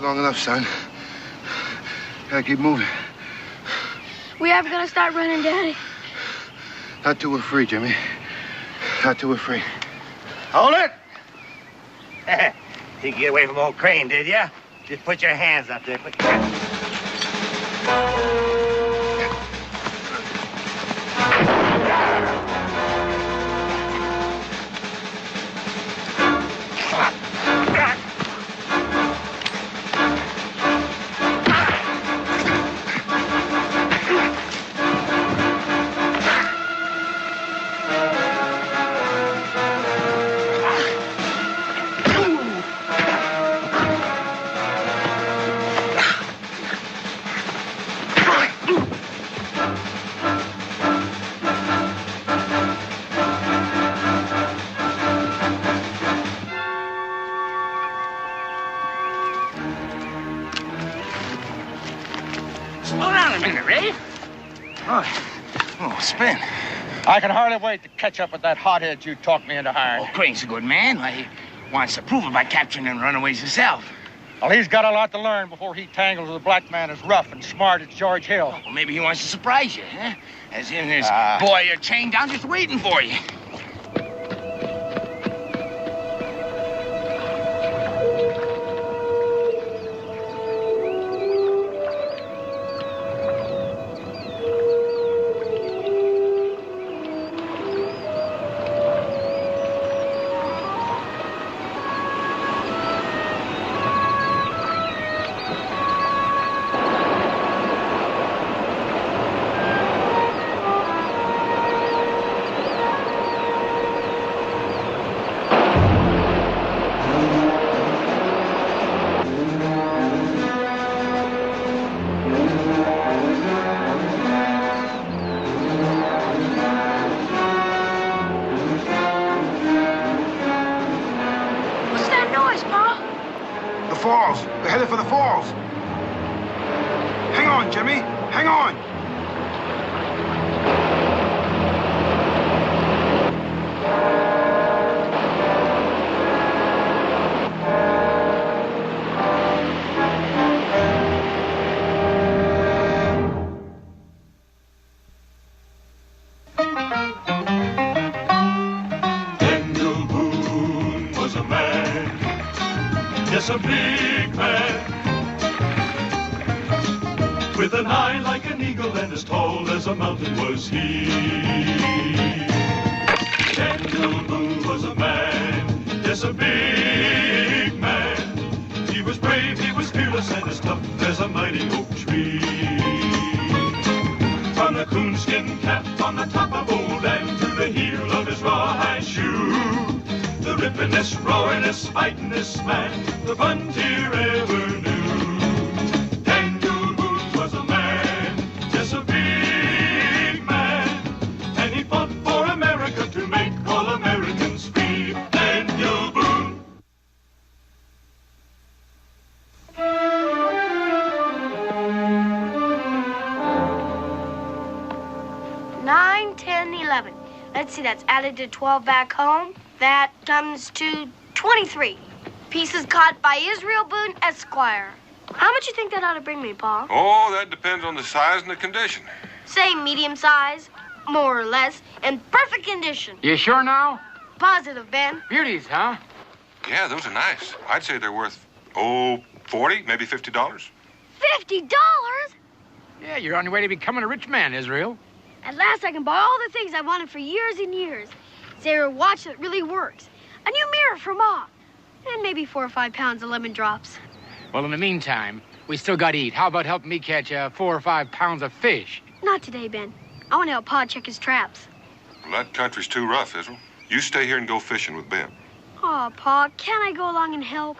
Long enough, son. Gotta keep moving. We ever gonna start running, Daddy? Not till we're free, Jimmy. Not till we're free. Hold it! You get away from old Crane, did ya? Just put your hands up there. Put your hands. Spin. I can hardly wait to catch up with that hothead you talked me into hiring. Oh, Crane's a good man. He wants to prove it by capturing them runaways himself. Well, he's got a lot to learn before he tangles with a black man as rough and smart as George Hill. Well, maybe he wants to surprise you, huh? As in his boy are chained down just waiting for you. A big man with an eye like an eagle and as tall as a mountain was he. Daniel Boone was a man, yes, a big man. He was brave, he was fearless, and as tough as a mighty oak tree. From the coonskin cap on the top of old Dan to the heel of his rawhide shoe, the rippin'est, roaring'est, fighting'est man the frontier ever knew. Daniel Boone was a man, just a big man, and he fought for America to make all Americans free. Daniel Boone. Nine, 10, 11. Let's see, that's added to 12 back home. That comes to 23. Pieces caught by Israel Boone, Esquire. How much you think that ought to bring me, Pa? Oh, that depends on the size and the condition. Say medium size, more or less, in perfect condition. You sure now? Positive, Ben. Beauties, huh? Yeah, those are nice. I'd say they're worth, $40, maybe $50. $50? Yeah, you're on your way to becoming a rich man, Israel. At last I can buy all the things I wanted for years and years. Say, a watch that really works. A new mirror for Ma. And maybe 4 or 5 pounds of lemon drops. Well, in the meantime, we still got to eat. How about helping me catch 4 or 5 pounds of fish? Not today, Ben. I want to help Pa check his traps. Well, that country's too rough, Israel. You stay here and go fishing with Ben. Aw, Pa, can't I go along and help?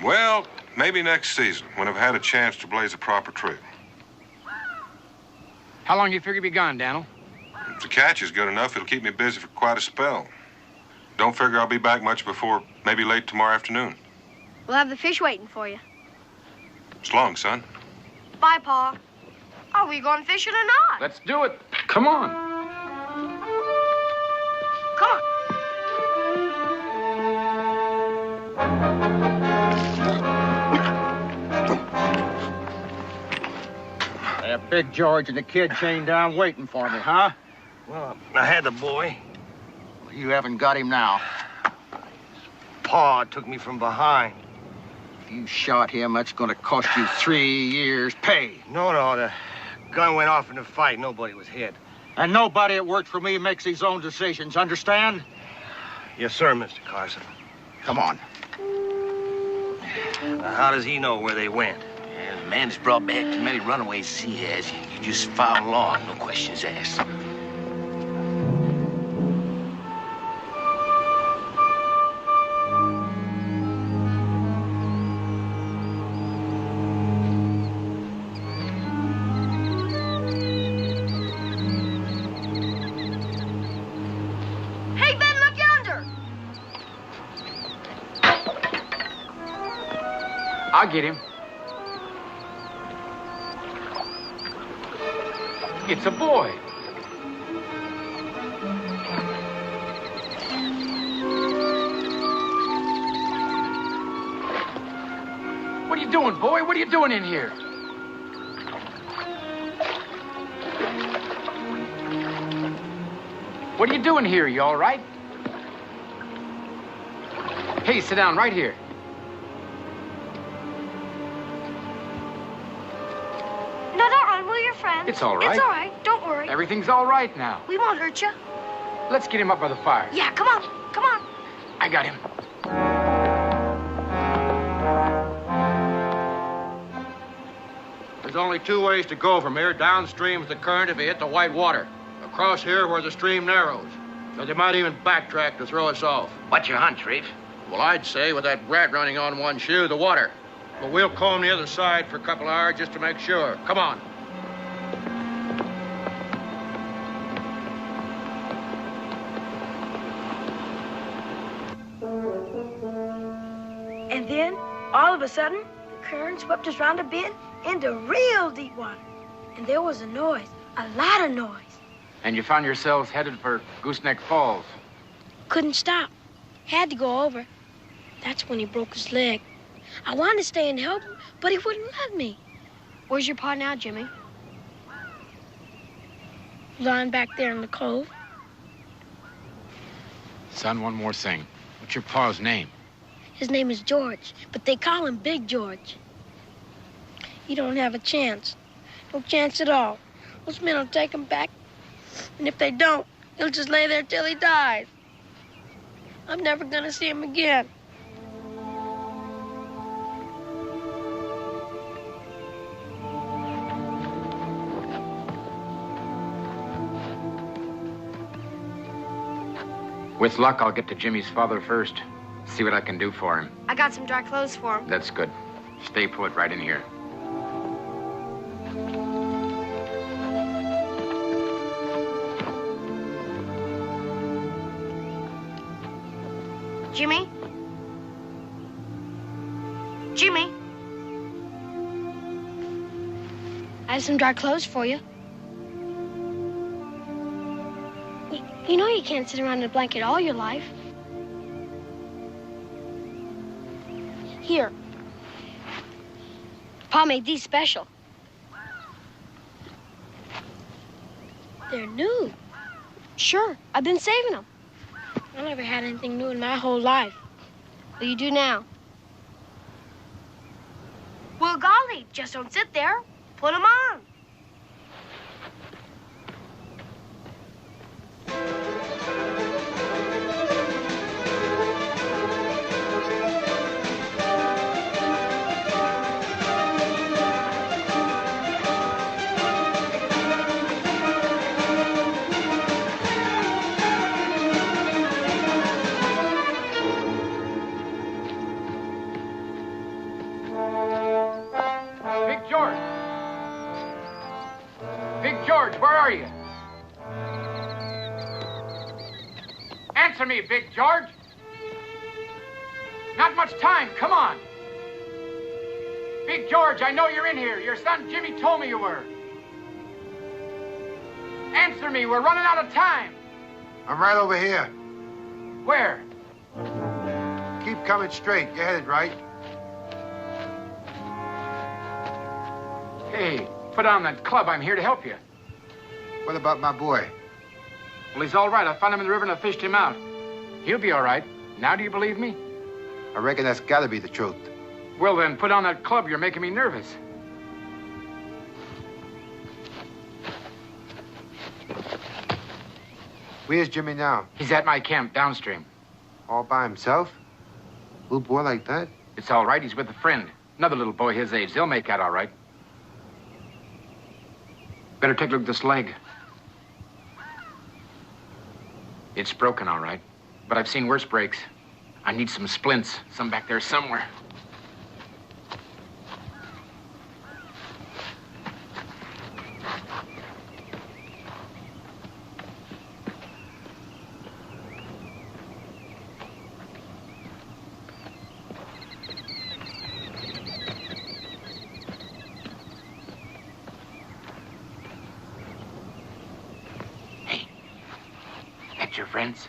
Well, maybe next season, when I've had a chance to blaze a proper trail. How long do you figure you'll be gone, Daniel? If the catch is good enough, it'll keep me busy for quite a spell. Don't figure I'll be back much before maybe late tomorrow afternoon. We'll have the fish waiting for you. So long, son. Bye, Pa. Are we going fishing or not? Let's do it. Come on. Come on. Big George and the kid chained down waiting for me, huh? Well, I had the boy. You haven't got him now. Pa took me from behind. If you shot him, that's going to cost you 3 years' pay. No, the gun went off in the fight. Nobody was hit. And nobody that worked for me makes his own decisions, understand? Yes, sir, Mr. Carson. Come on. Now, how does he know where they went? Yeah, the man has brought back as many runaways as he has. You just follow along, no questions asked. Hey, Ben, look yonder. I'll get him. It's a boy. What are you doing, boy? What are you doing in here? What are you doing here? You all right? Hey, sit down right here. No, don't run. We're your friends. It's all right. It's all right. Don't worry. Everything's all right now. We won't hurt you. Let's get him up by the fire. Yeah, come on. Come on. I got him. There's only 2 ways to go from here. Downstream with the current if you hit the white water. Across here where the stream narrows. So they might even backtrack to throw us off. What's your hunch, Reef? Well, I'd say with that rat running on one shoe, the water. But we'll comb the other side for a couple of hours just to make sure. Come on. And then, all of a sudden, the current swept us round a bend into real deep water. And there was a noise, a lot of noise. And you found yourselves headed for Gooseneck Falls. Couldn't stop. Had to go over. That's when he broke his leg. I wanted to stay and help him, but he wouldn't let me. Where's your pa now, Jimmy? Lying back there in the cove. Son, one more thing. What's your pa's name? His name is George, but they call him Big George. You don't have a chance. No chance at all. Those men will take him back. And if they don't, he'll just lay there till he dies. I'm never gonna see him again. With luck, I'll get to Jimmy's father first. See what I can do for him. I got some dry clothes for him. That's good. Stay put right in here. Jimmy? Jimmy? I have some dry clothes for you. You know you can't sit around in a blanket all your life. Here. Pa made these special. They're new. Sure, I've been saving them. I never had anything new in my whole life. Well, you do now. Well, golly, just don't sit there. Put them on. Where are you? Answer me, Big George. Not much time. Come on. Big George, I know you're in here. Your son Jimmy told me you were. Answer me. We're running out of time. I'm right over here. Where? Keep coming straight. You're headed right. Hey, Put on that club. I'm here to help you. What about my boy? Well, he's all right. I found him in the river and I fished him out. He'll be all right. Now do you believe me? I reckon that's gotta be the truth. Well, then, put on that club. You're making me nervous. Where's Jimmy now? He's at my camp downstream. All by himself? Little boy like that? It's all right. He's with a friend. Another little boy his age. They'll make out all right. Better take a look at this leg. It's broken, all right. But I've seen worse breaks. I need some splints. Some back there somewhere. Your friends?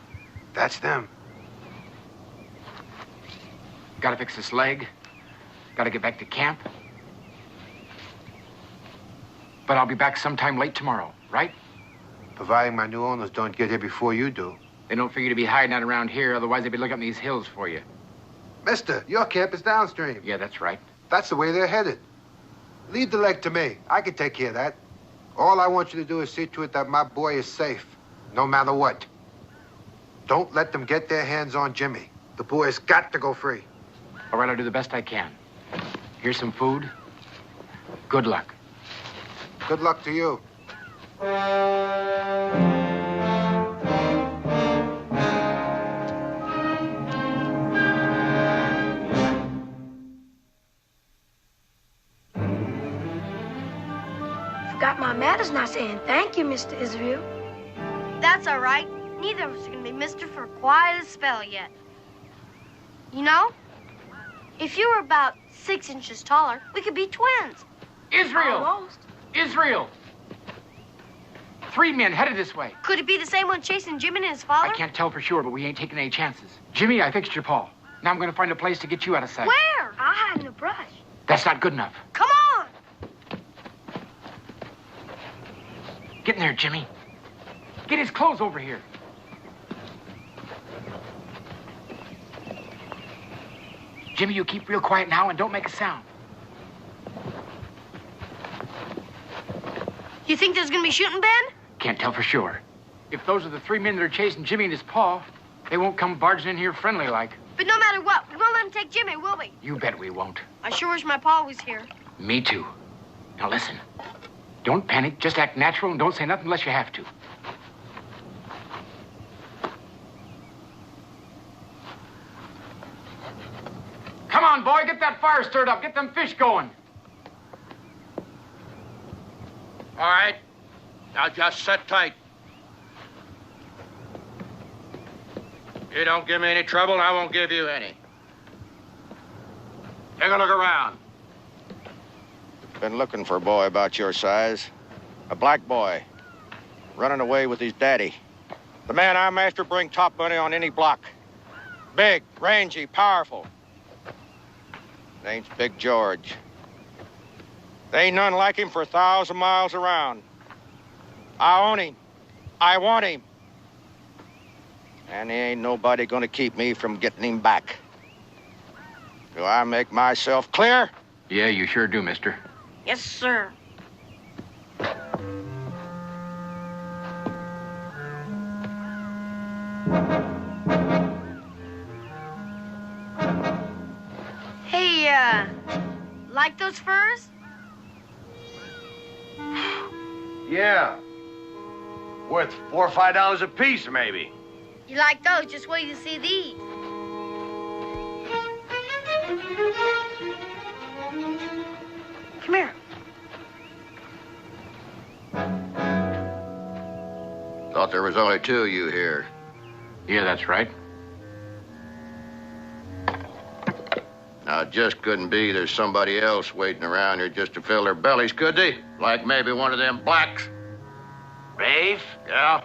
That's them. Gotta fix this leg. Gotta get back to camp. But I'll be back sometime late tomorrow, right? Providing my new owners don't get here before you do. They don't figure to be hiding out around here, otherwise they'd be looking up these hills for you. Mister, your camp is downstream. Yeah, that's right. That's the way they're headed. Leave the leg to me. I can take care of that. All I want you to do is see to it that my boy is safe, no matter what. Don't let them get their hands on Jimmy. The boy's got to go free. All right, I'll do the best I can. Here's some food. Good luck. Good luck to you. Forgot my manners not saying thank you, Mr. Israel. That's all right. Neither of us are going to be mister for quite a spell yet. You know, if you were about 6 inches taller, we could be twins. Israel! Almost. Israel! 3 men headed this way. Could it be the same one chasing Jimmy and his father? I can't tell for sure, but we ain't taking any chances. Jimmy, I fixed your paw. Now I'm going to find a place to get you out of sight. Where? I'll hide in the brush. That's not good enough. Come on! Get in there, Jimmy. Get his clothes over here. Jimmy, you keep real quiet now and don't make a sound. You think there's going to be shooting, Ben? Can't tell for sure. If those are the 3 men that are chasing Jimmy and his paw, they won't come barging in here friendly like. But no matter what, we won't let him take Jimmy, will we? You bet we won't. I sure wish my pa was here. Me too. Now listen. Don't panic. Just act natural and don't say nothing unless you have to. Come on, boy. Get that fire stirred up. Get them fish going. All right. Now just sit tight. You don't give me any trouble, and I won't give you any. Take a look around. Been looking for a boy about your size. A black boy. Running away with his daddy. The man I'm after bring top money on any block. Big, rangy, powerful. Name's Big George. There ain't none like him for 1,000 miles around. I own him. I want him. And there ain't nobody gonna keep me from getting him back. Do I make myself clear? Yeah, you sure do, mister. Yes, sir. Hey, like those furs? Yeah. Worth $4 or $5 a piece, maybe. You like those? Just wait to see these. Come here. Thought there was only 2 of you here. Yeah, that's right. Now, it just couldn't be there's somebody else waiting around here just to fill their bellies, could they? Like maybe one of them blacks. Rafe, Yeah?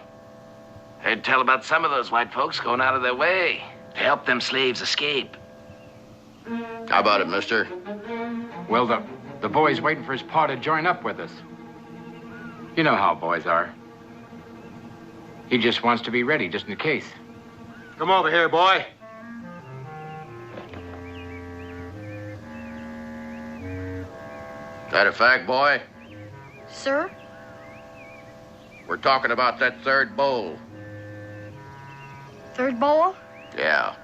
heard tell about some of those white folks going out of their way to help them slaves escape. How about it, mister? Well, the The boy's waiting for his pa to join up with us. You know how boys are. He just wants to be ready, just in case. Come over here, boy. That a fact, boy? Sir? We're talking about that third bowl. Third bowl? Yeah.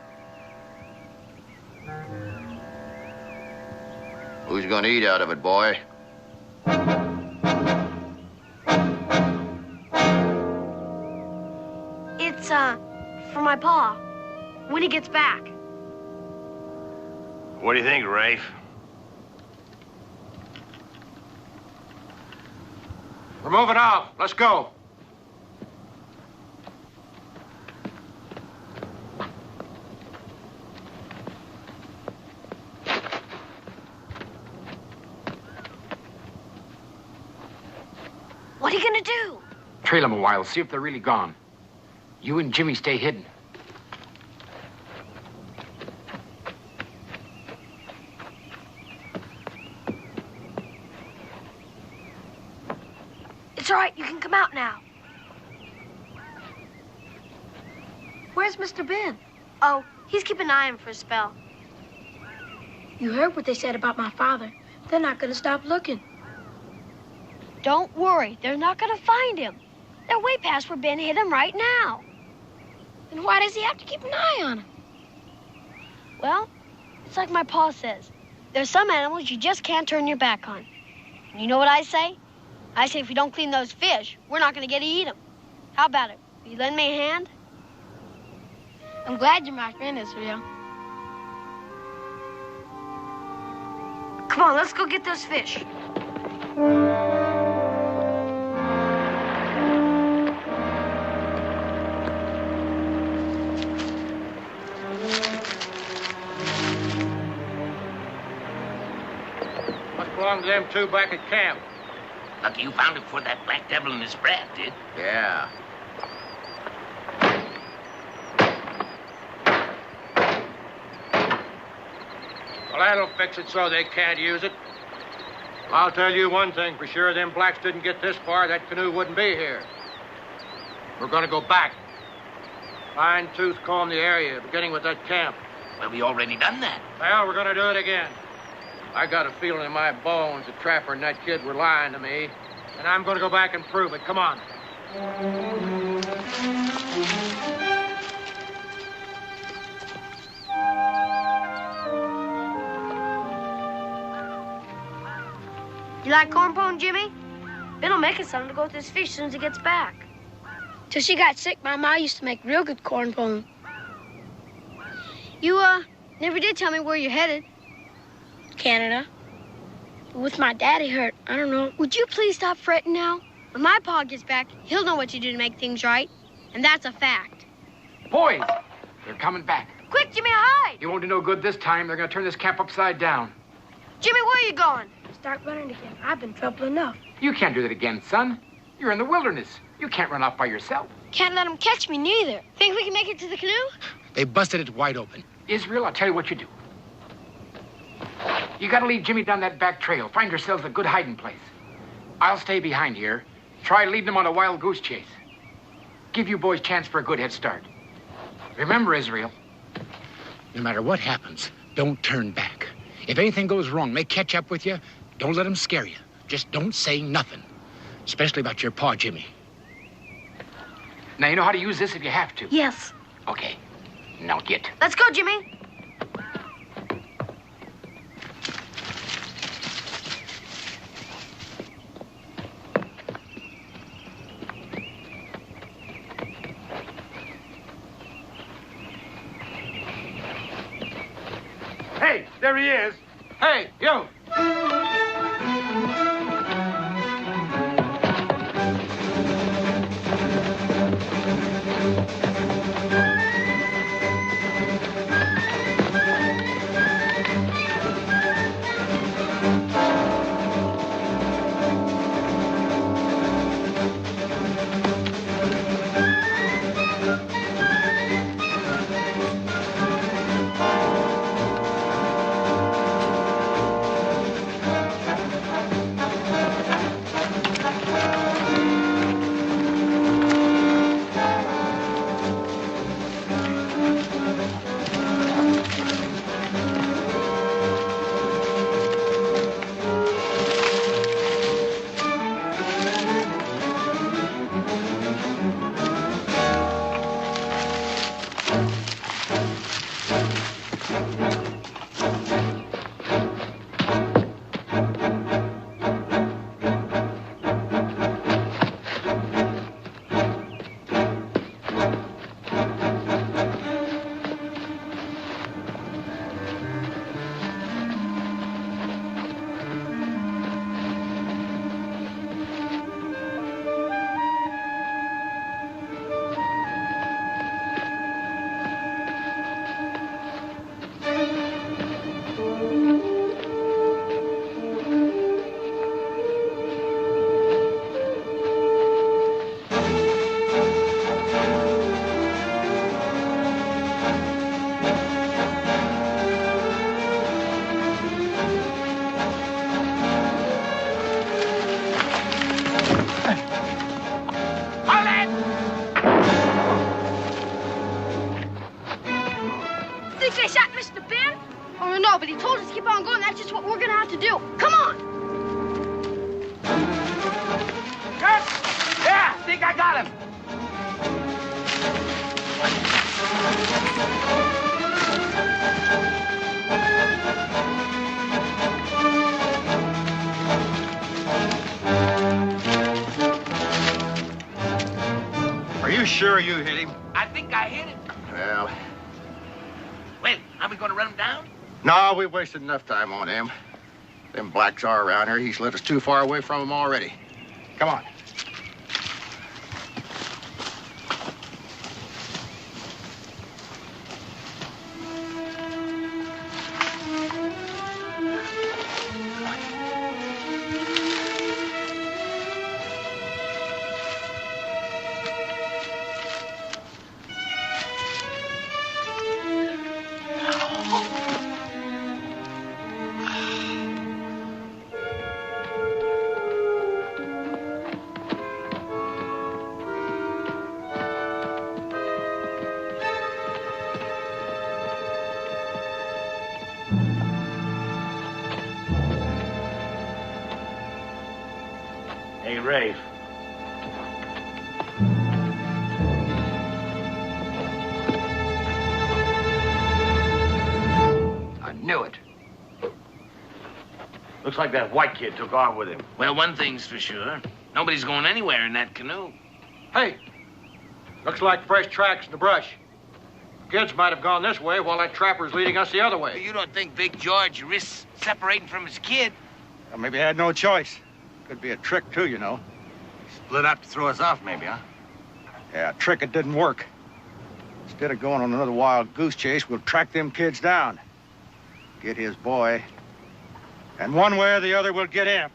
Who's gonna eat out of it, boy? It's, for my pa. When he gets back. What do you think, Rafe? We're moving off. Let's go. What are you gonna do? Trail them a while, see if they're really gone. You and Jimmy stay hidden. It's all right, you can come out now. Where's Mr. Ben? Oh, he's keeping an eye on him for a spell. You heard what they said about my father. They're not gonna stop looking. Don't worry, they're not gonna find him. They're way past where Ben hid him right now. Then why does he have to keep an eye on him? Well, it's like my pa says. There's some animals you just can't turn your back on. And you know what I say? I say if we don't clean those fish, we're not gonna get to eat them. How about it? Will you lend me a hand? I'm glad you're my friend, Israel. Come on, let's go get those fish. Must belong to them two back at camp. Lucky you found it before that black devil and his brat did. Yeah. Well, that'll fix it so they can't use it. I'll tell you one thing for sure. Them blacks didn't get this far, that canoe wouldn't be here. We're gonna go back. Fine-tooth comb the area, beginning with that camp. Well, we already done that. Well, we're gonna do it again. I got a feeling in my bones the trapper and that kid were lying to me. And I'm gonna go back and prove it. Come on. You like corn pone, Jimmy? Ben'll make us something to go with this fish as soon as he gets back. Till she got sick, my ma used to make real good corn pone. You, never did tell me where you're headed. Canada. With my daddy hurt, I don't know. Would you please stop fretting now? When my pa gets back, he'll know what to do to make things right. And that's a fact. Boys, they're coming back. Quick, Jimmy, hide! You won't do no good this time. They're gonna turn this camp upside down. Jimmy, where are you going? Start running again. I've been trouble enough. You can't do that again, son. You're in the wilderness. You can't run off by yourself. Can't let him catch me, neither. Think we can make it to the canoe? They busted it wide open. Israel, I'll tell you what you do. You gotta lead Jimmy down that back trail. Find yourselves a good hiding place. I'll stay behind here. Try leading them on a wild goose chase. Give you boys chance for a good head start. Remember, Israel. No matter what happens, don't turn back. If anything goes wrong, they catch up with you, don't let them scare you. Just don't say nothing. Especially about your pa, Jimmy. Now, you know how to use this if you have to. Yes. Okay. Now get. Let's go, Jimmy. Hey, there he is. Hey, you. think they shot Mr. Ben? Oh, no, but he told us to keep on going. That's just what we're gonna have to do. Come on! Kurt! Yeah, I think I got him. Are you sure you hit him? I think I hit him. Well, Well, are we going to run him down? no, we've wasted enough time on him. Them blacks are around here. He's led us too far away from him already. Come on. Hey, Rafe. I knew it. Looks like that white kid took off with him. Well, one thing's for sure. Nobody's going anywhere in that canoe. Hey, looks like fresh tracks in the brush. Kids might have gone this way while that trapper's leading us the other way. You don't think Big George risks separating from his kid? Well, maybe I had no choice. Could be a trick, too, you know. Split up to throw us off, maybe, huh? Yeah, a trick that didn't work. Instead of going on another wild goose chase, we'll track them kids down. Get his boy. And one way or the other, we'll get him.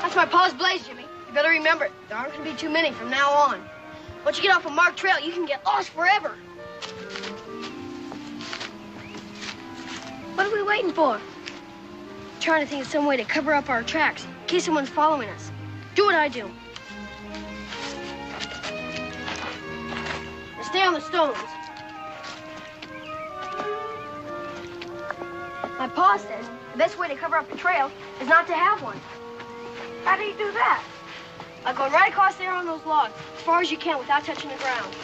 That's my pa's blaze, Jimmy. You better remember it. There aren't gonna be too many from now on. Once you get off a marked trail, you can get lost forever. What are we waiting for? Trying to think of some way to cover up our tracks in case someone's following us. Do what I do. And stay on the stones. My pa says the best way to cover up the trail is not to have one. How do you do that? By going right across there on those logs, as far as you can without touching the ground.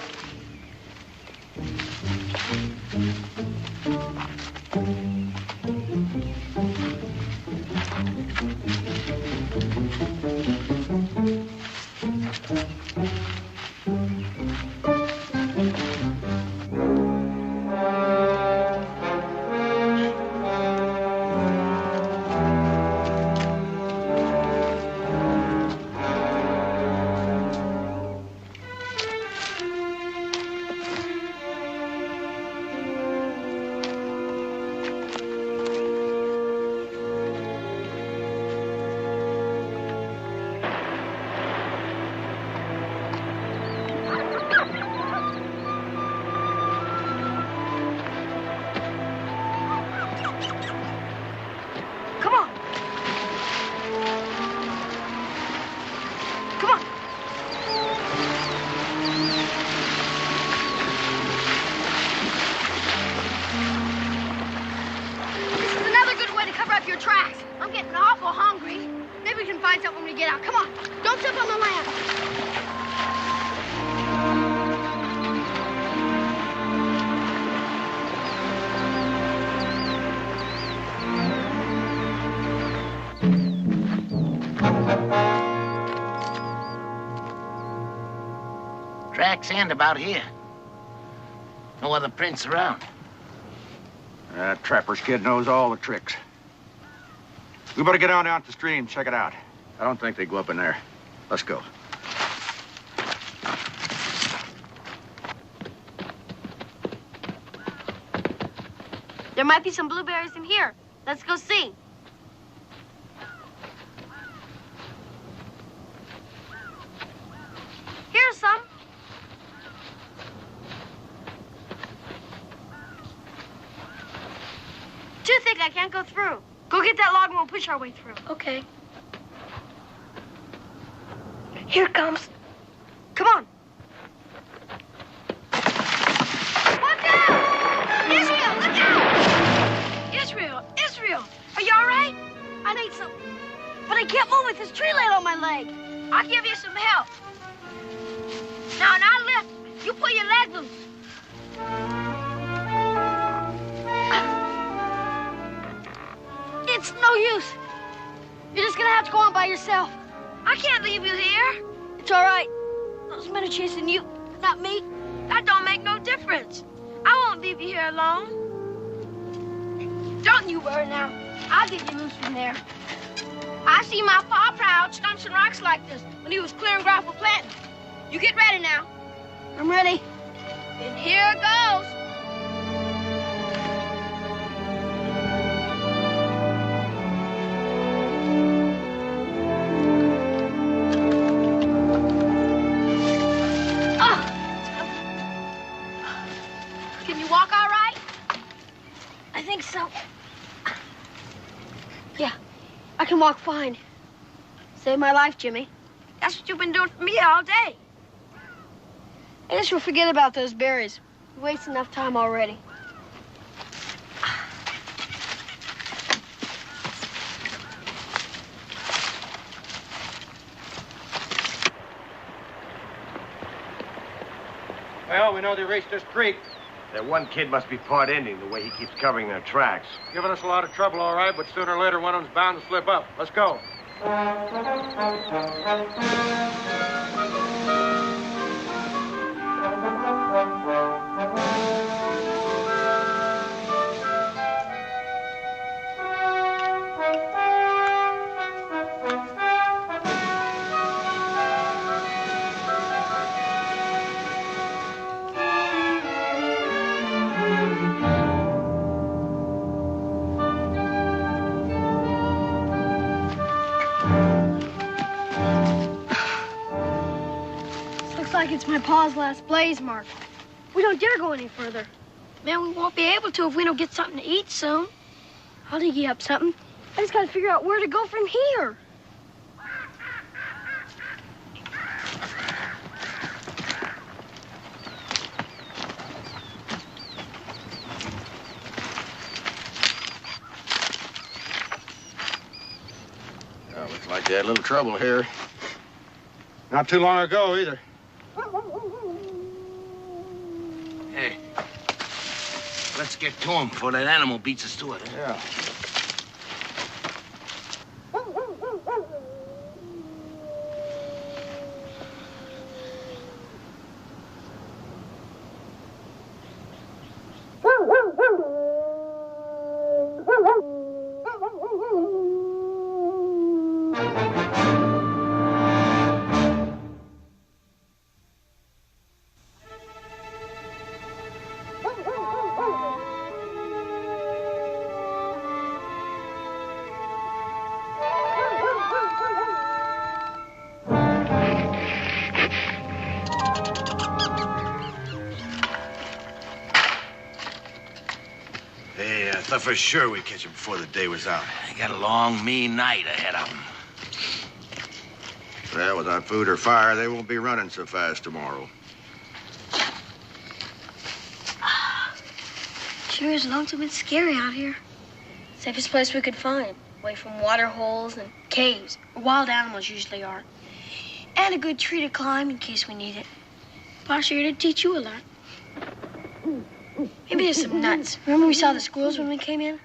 Your tracks. I'm getting awful hungry. Maybe we can find something when we get out. Come on. Don't step on the land. Tracks end about here. No other prints around. That trapper's kid knows all the tricks. We better get on down to the stream, check it out. I don't think they go up in there. Let's go. There might be some blueberries in here. Let's go see. Here's some. Too thick, I can't go through. Go get that log and we'll push our way through. Okay. Here it comes. Come on. Watch out! Israel, look out! Israel, are you all right? I need some, but I can't move with this tree laid on my leg. I'll give you some help. Now lift. You pull your leg loose. It's no use. You're just gonna have to go on by yourself. I can't leave you here. It's all right. Those men are chasing you, not me. That don't make no difference. I won't leave you here alone. Don't you worry now. I'll get you loose from there. I see my pa proud stumps and rocks like this when he was clearing ground for planting. You get ready now. I'm ready. And here goes. Can you walk all right? I think so. Yeah, I can walk fine. Saved my life, Jimmy. That's what you've been doing for me all day. I guess we'll forget about those berries. We wasted enough time already. Well, we know they reached this creek. That one kid must be part Indian, the way he keeps covering their tracks. Giving us a lot of trouble, all right, but sooner or later one of them's bound to slip up. Let's go. Like it's my pa's last blaze mark. We don't dare go any further. Man, we won't be able to if we don't get something to eat soon. I'll dig you up something. I just gotta figure out where to go from here. Looks like they had a little trouble here. Not too long ago, either. Hey, let's get to him before that animal beats us to it. Yeah. I thought for sure we'd catch him before the day was out. They got a long, mean night ahead of them. Well, without food or fire, they won't be running so fast tomorrow. Sure is lonesome and scary out here. Safest place we could find, away from water holes and caves, where wild animals usually are. And a good tree to climb in case we need it. Pa's here to teach you a lot. Maybe there's some nuts. Remember we saw the squirrels when we came in?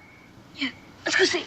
Yeah, let's go see.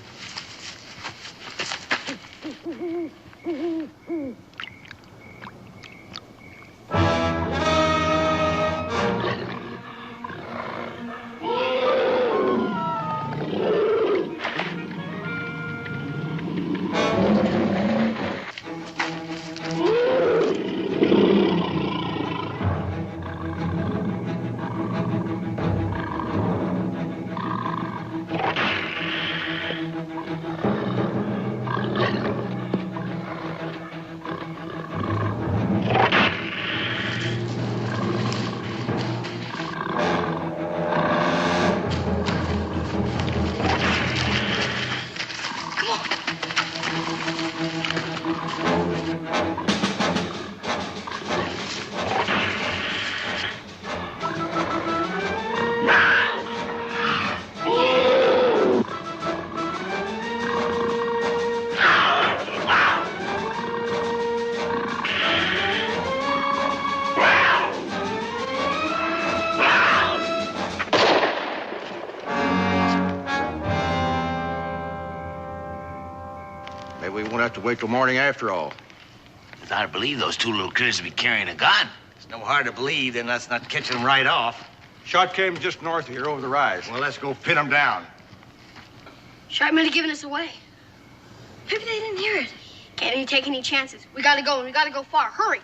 have to wait till morning after all. It's hard to believe those two little critters would be carrying a gun. It's no hard to believe, then let's not catch them right off. Shot came just north of here, over the rise. Well, let's go pin them down. Shot might have given us away. Maybe they didn't hear it. Can't take any chances. We gotta go, and we gotta go far. Hurry.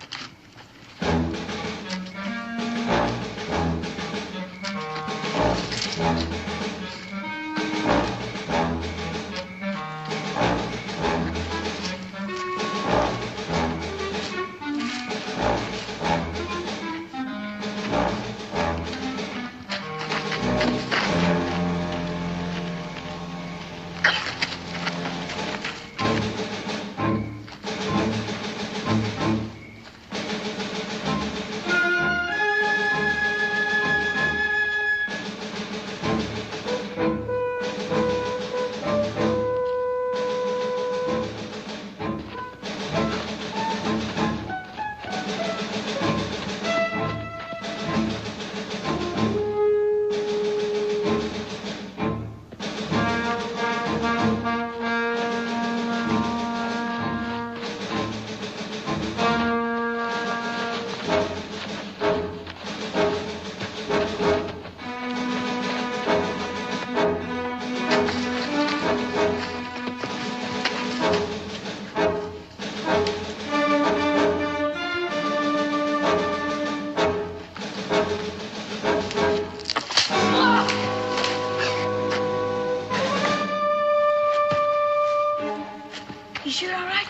You sure all right?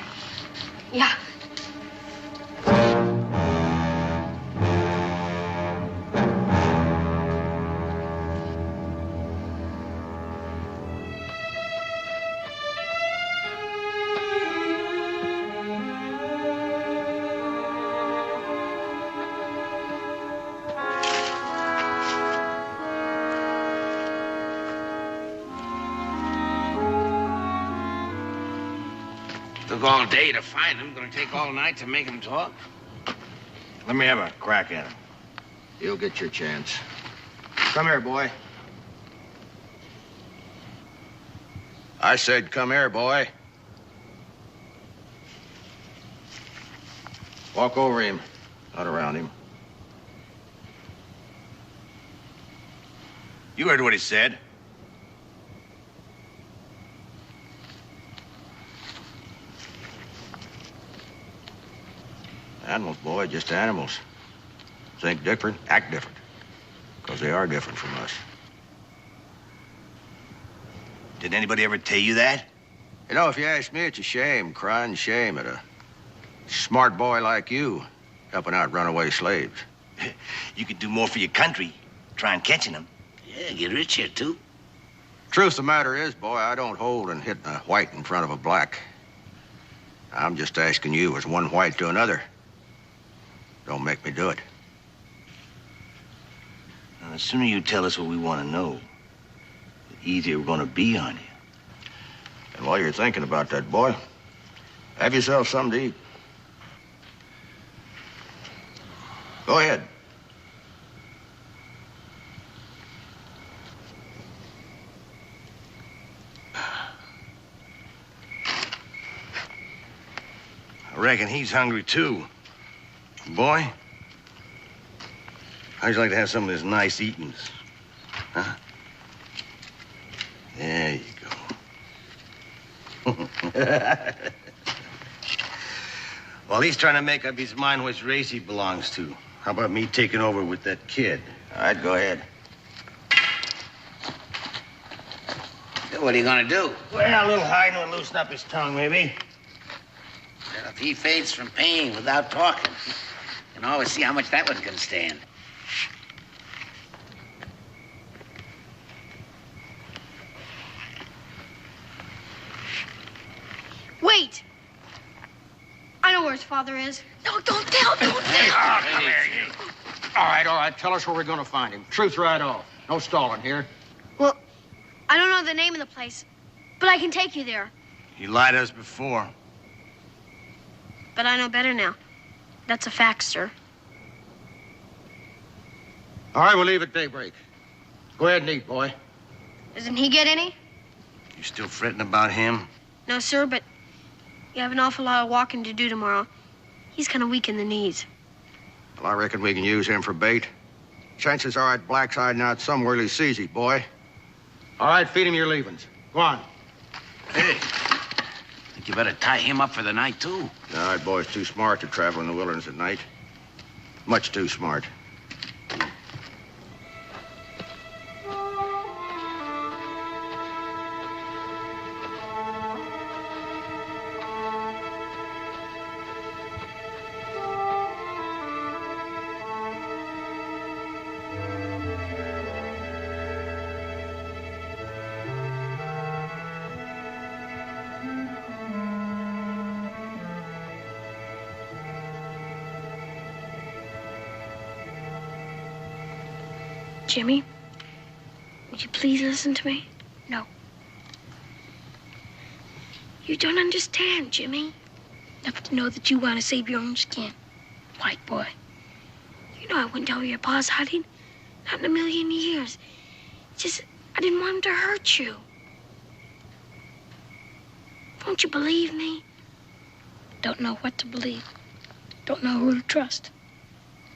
Yeah. Took all day to find him. Gonna take all night to make him talk. Let me have a crack at him. You'll get your chance. Come here, boy. I said, come here, boy. Walk over him, not around him. You heard what he said. Animals, boy, just animals. Think different, act different. Because they are different from us. Did anybody ever tell you that? You know, if you ask me, it's a shame, crying shame at a smart boy like you helping out runaway slaves. You could do more for your country, trying catching them. Yeah, get rich here, too. Truth of the matter is, boy, I don't hold in hitting a white in front of a black. I'm just asking you as one white to another. Don't make me do it. Now, the sooner you tell us what we want to know, the easier we're going to be on you. And while you're thinking about that, boy, have yourself something to eat. Go ahead. I reckon he's hungry, too. Boy, how'd you like to have some of this nice eatings? Huh? There you go. Well, he's trying to make up his mind which race he belongs to. How about me taking over with that kid? All right, go ahead. What are you gonna do? Well, a little hiding will loosen up his tongue, maybe. Well, if he fades from pain without talking, you can always see how much that one can stand. Wait! I know where his father is. No, don't tell, don't tell. Come here, you. All right. Tell us where we're going to find him. Truth right off. No stalling here. Well, I don't know the name of the place, but I can take you there. You lied to us before. But I know better now. That's a fact, sir. All right, we'll leave at daybreak. Go ahead and eat, boy. Doesn't he get any? You still fretting about him? No, sir, but You have an awful lot of walking to do tomorrow. He's kind of weak in the knees. Well, I reckon we can use him for bait. Chances are that Black's hiding out somewhere till he sees you, boy. All right, feed him your leavings. Go on. Hey, think you better tie him up for the night, too. No, that boy's too smart to travel in the wilderness at night. Much too smart. Jimmy, would you please listen to me? No. You don't understand, Jimmy. Enough to know that you want to save your own skin. White boy. You know I wouldn't tell you your pa's hiding. Not in a million years. Just, I didn't want him to hurt you. Won't you believe me? Don't know what to believe. Don't know who to trust.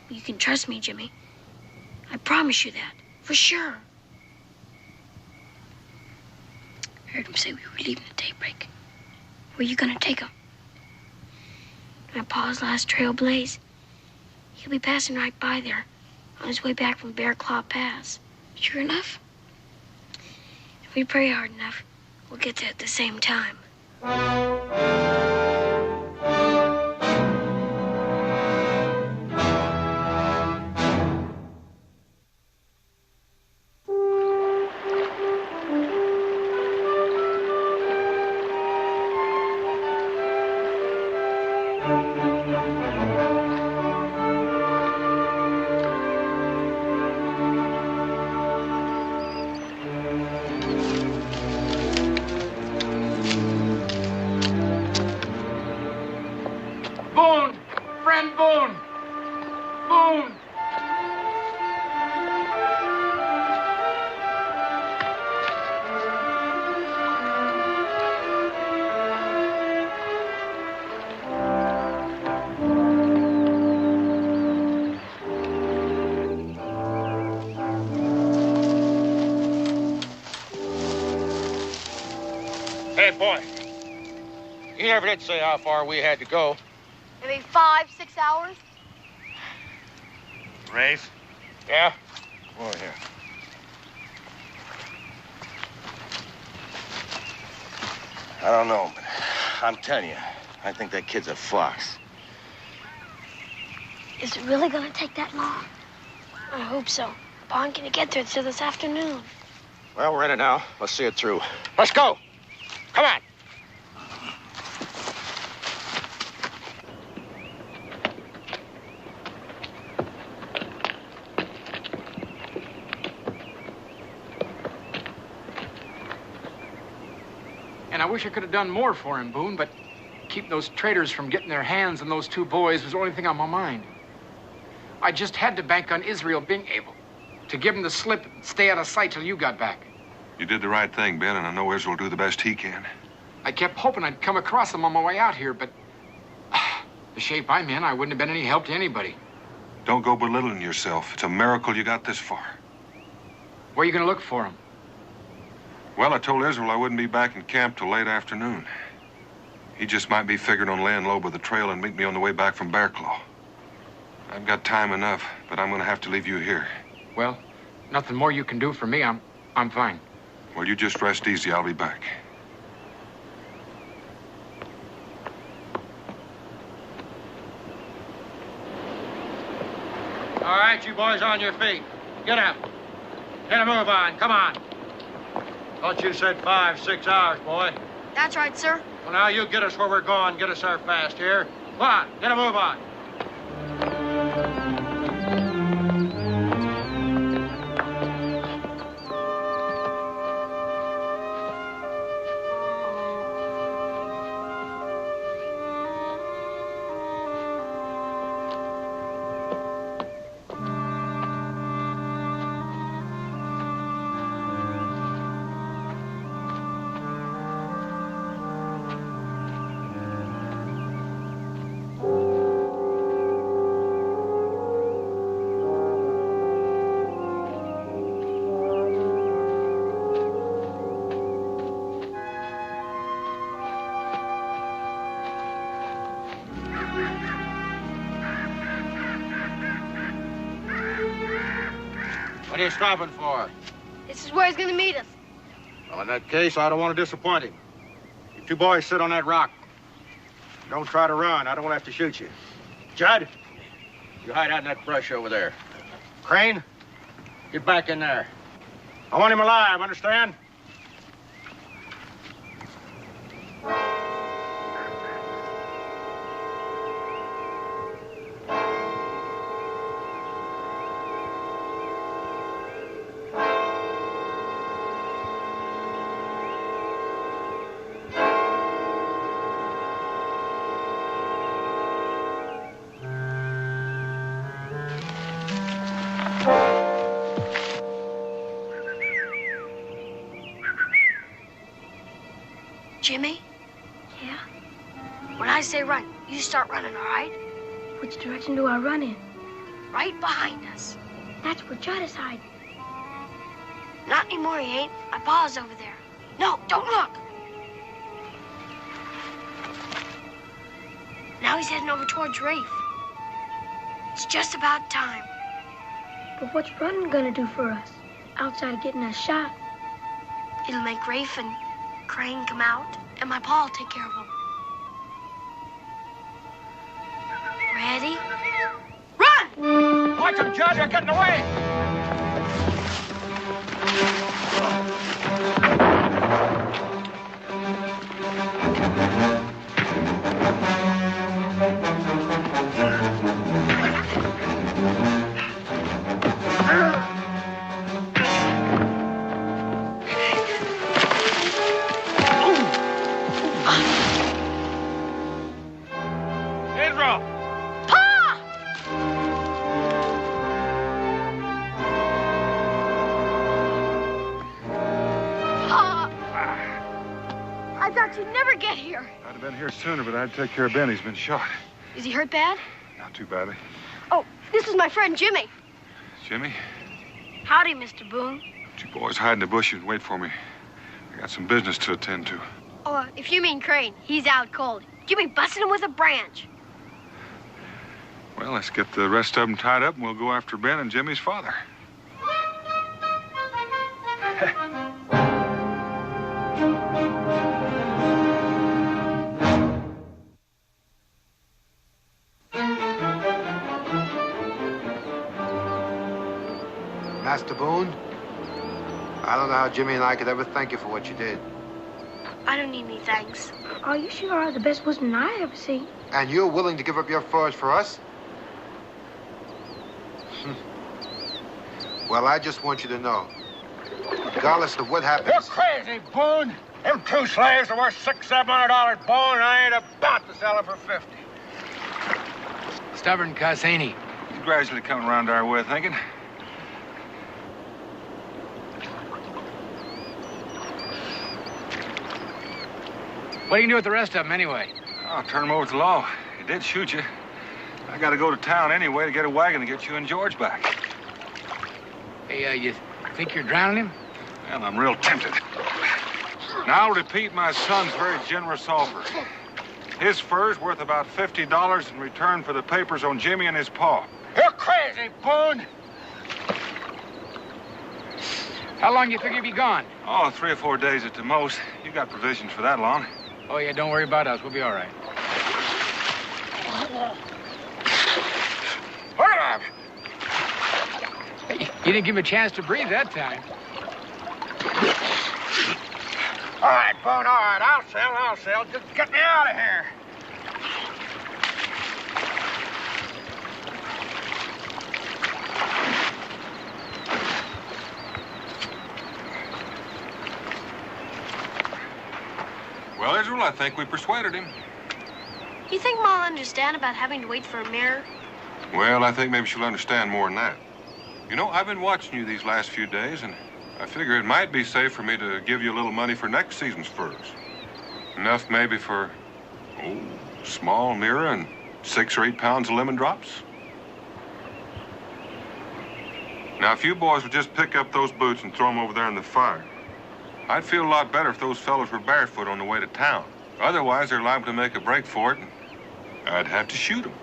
You can trust me, Jimmy. I promise you that, for sure. Heard him say we were leaving at daybreak. Where you gonna take him? My pa's last trail blaze. He'll be passing right by there, on his way back from Bear Claw Pass. Sure enough, if we pray hard enough, we'll get there at the same time. Boone! Friend Boone! Boone! Hey, boy. You never did say how far we had to go. Maybe 5, 6 hours? Rafe? Yeah? Oh, here. I don't know, but I'm telling you, I think that kid's a fox. Is it really gonna take that long? I hope so. Pa ain't gonna get there till this afternoon. Well, we're in it now. Let's see it through. Let's go. Come on. And I wish I could have done more for him, Boone, but keeping those traitors from getting their hands on those two boys was the only thing on my mind. I just had to bank on Israel being able to give him the slip and stay out of sight till you got back. You did the right thing, Ben, and I know Israel will do the best he can. I kept hoping I'd come across him on my way out here, but the shape I'm in, I wouldn't have been any help to anybody. Don't go belittling yourself. It's a miracle you got this far. Where are you going to look for him? Well, I told Israel I wouldn't be back in camp till late afternoon. He just might be figuring on laying low by the trail and meet me on the way back from Bear Claw. I've got time enough, but I'm going to have to leave you here. Well, nothing more you can do for me. I'm fine. Well, you just rest easy. I'll be back. All right, you boys on your feet. Get up. Get a move on. Come on. Thought you said 5, 6 hours, boy. That's right, sir. Well, now you get us where we're going. Get us there fast here. Come on. Get a move on. What are you stopping for? This is where he's gonna meet us. Well, in that case, I don't want to disappoint him. You two boys sit on that rock. Don't try to run. I don't have to shoot you. Judd, you hide out in that brush over there. Crane, get back in there. I want him alive, understand? Jimmy? Yeah? When I say run, you start running, all right? Which direction do I run in? Right behind us. That's where Judd is hiding. Not anymore, he ain't. My pa's over there. No, don't look. Now he's heading over towards Rafe. It's just about time. But what's running gonna do for us? Outside of getting us shot? It'll make Rafe and Crane come out, and my pa'll take care of them. Ready? Run! Watch him, Judd. You're getting away. You'd never get here. I'd have been here sooner, but I had to take care of Ben. He's been shot. Is he hurt bad? Not too badly. Oh, this is my friend Jimmy. Jimmy? Howdy, Mr. Boone. You boys hide in the bushes and wait for me. I got some business to attend to. Oh, if you mean Crane, he's out cold. Jimmy busted him with a branch. Well, let's get the rest of them tied up and we'll go after Ben and Jimmy's father. Master Boone, I don't know how Jimmy and I could ever thank you for what you did. I don't need any thanks. Oh, you sure are the best woodsman I ever seen. And you're willing to give up your furs for us? Well, I just want you to know, regardless of what happens... You're crazy, Boone. Them two slaves are worth $600-700 bone, and I ain't about to sell them for $50. Stubborn cuss, ain't he? He's gradually coming around our way of thinking. What do you do with the rest of them, anyway? I'll turn them over to the law. He did shoot you. I got to go to town anyway to get a wagon to get you and George back. Hey, you think you're drowning him? Well, I'm real tempted. Now, I'll repeat my son's very generous offer. His fur's worth about $50 in return for the papers on Jimmy and his pa. You're crazy, Boone. How long you figure you'll be gone? Oh, 3 or 4 days at the most. You got provisions for that long. Oh, yeah, don't worry about us. We'll be all right. You didn't give him a chance to breathe that time. All right, Boone, all right. I'll sell. Just get me out of here. Well, Israel, I think we persuaded him. You think Ma'll understand about having to wait for a mirror? Well, I think maybe she'll understand more than that. You know, I've been watching you these last few days, and I figure it might be safe for me to give you a little money for next season's furs. Enough maybe for, a small mirror and 6 or 8 pounds of lemon drops. Now, if you boys would just pick up those boots and throw them over there in the fire, I'd feel a lot better if those fellows were barefoot on the way to town. Otherwise, they're liable to make a break for it, and I'd have to shoot them.